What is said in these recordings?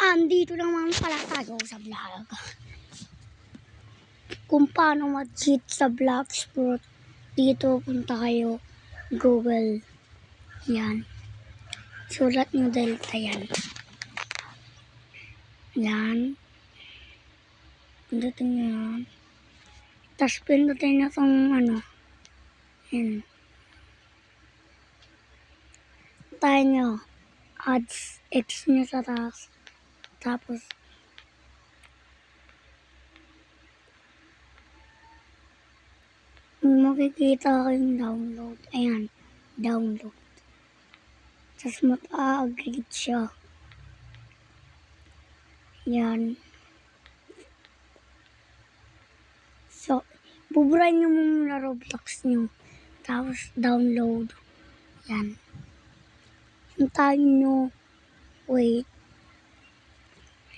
Andito naman pala tayo sa vlog. Kung paano mag-cheat sa Bloxburg. Dito punta kayo. Google. Yan. Sulat nyo Delta yan. Yan. Pindutin nyo yan. Tapos pindutin nyo itong ano. Yan. Tayo nyo. Ads. X nyo sa taas. Tapos makikita kayong download. Ayan. Download. Tapos mag-a-aggregate siya. Yan. So, buburay nyo muna Roblox nyo. Tapos download. Yan. Hintayin nyo. Wait.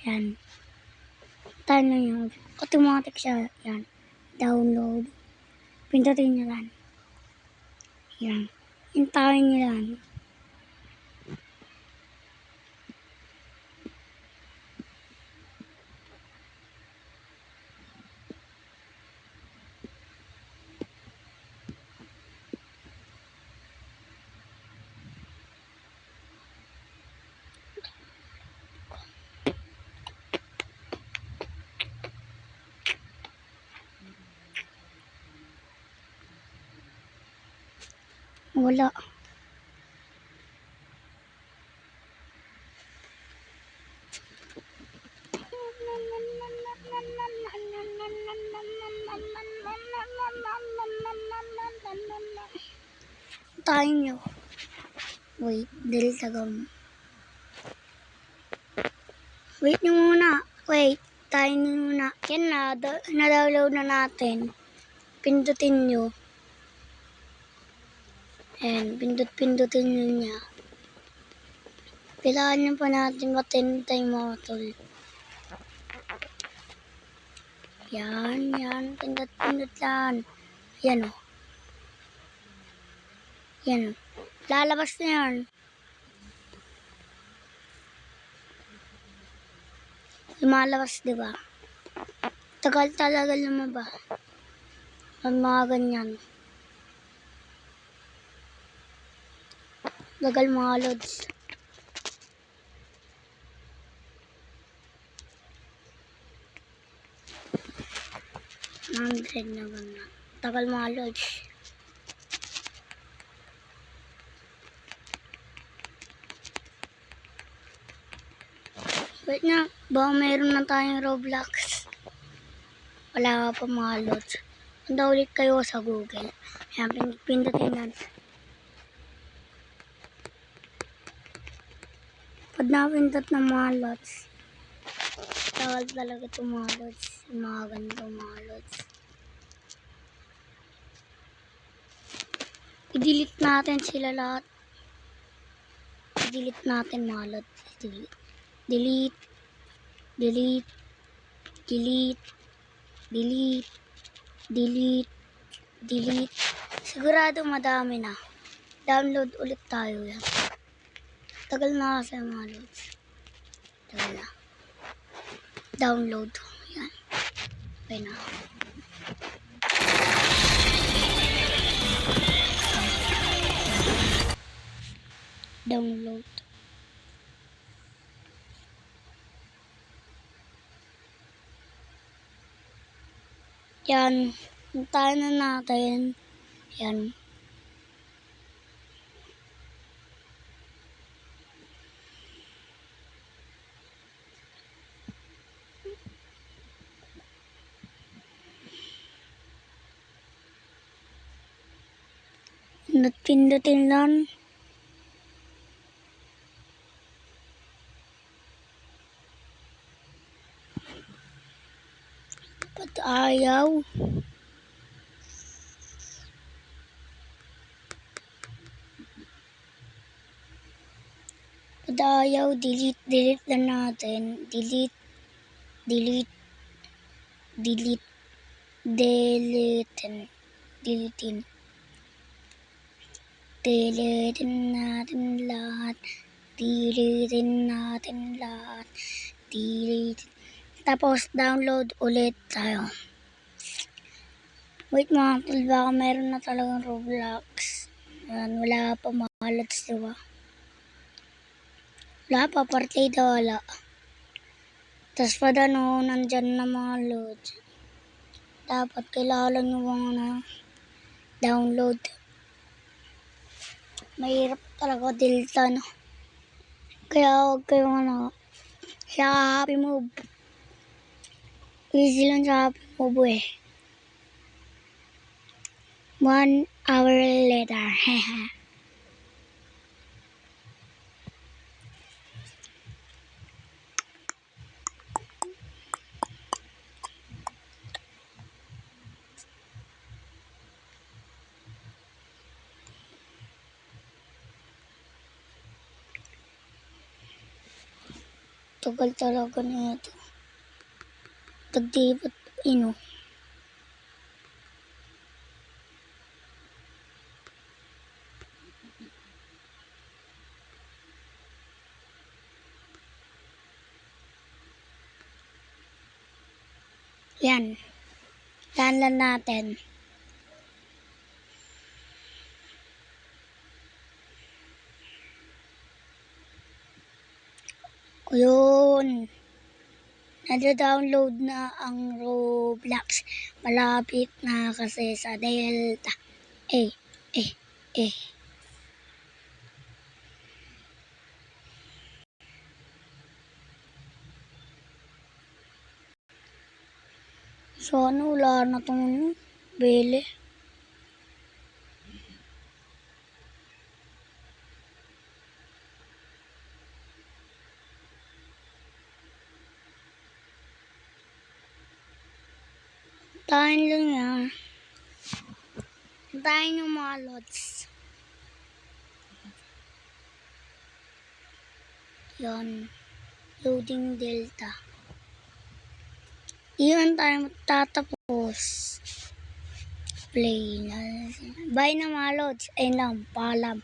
Yan. Hintayin nyo yun. Automatic siya. Yan. Download. Pindutin nyo yan. Yan. Hintayin nyo yan. Wala. Tayo nyo. Wait, delete agam. Wait nyo muna. Wait, tayo nyo muna. Yan na, na-download na natin. Pindutin nyo. Ayan, pindutin nyo niya. Kailangan nyo pa natin matintay mga tol. Yan, yan. Pindut yan. Yan o. Yan o. Lalabas na yan. Lumalabas, diba? Tagal talaga lumaba. Mga ganyan. Tagal mga loads. Nandred na ganyan. Tagal mga loads. Wait na, baka mayroon na tayong Roblox. Wala pa mga loads. Punta ulit kayo sa Google. Ayan, pindutin natin. Pag napindot ng mga loads, tagal talaga itong mga loads. Mga ganito mga loads. I-delete natin sila lahat. I-delete natin mga loads. Delete. Delete. Delete. Delete. Delete. Delete. Delete. Sigurado madami na. Download ulit tayo yan. Tagal na kasi mga loads. Tagal na. Download. Yan. Okay na. Download. Yan. Hintayin na natin. Yan. Pindutin lang. Ba't ayaw? Ba't ayaw? Delete. Delete lang natin. Delete. Delete. Delete. Deletein. Deletein. Deletein natin lahat. Deletein natin lahat. Tapos download ulit tayo. Wait mga tol, baka meron na talagang Roblox. Yan, wala pa mga lods, diba? Wala pa, partida wala. Tapos pa nandyan na mga loads. Dapat kailangan nyo mga download. Mahirap talaga Delta, no? Kaya huwag kayong sa Happy Move. Easy lang sa Happy Move eh. 1 hour later. Tagal talaga na ito. Tagdibat, Yan. Tanlan natin. Yun. Nada-download na ang Roblox. Malapit na kasi sa Delta. Eh. So wala na itong bele. Tayo lang yan. Tayo yung mga lods. Yan. Loading Delta. Iyon tayo magtatapos. Play na. Bye na mga lods. Ayun lang. Paalam.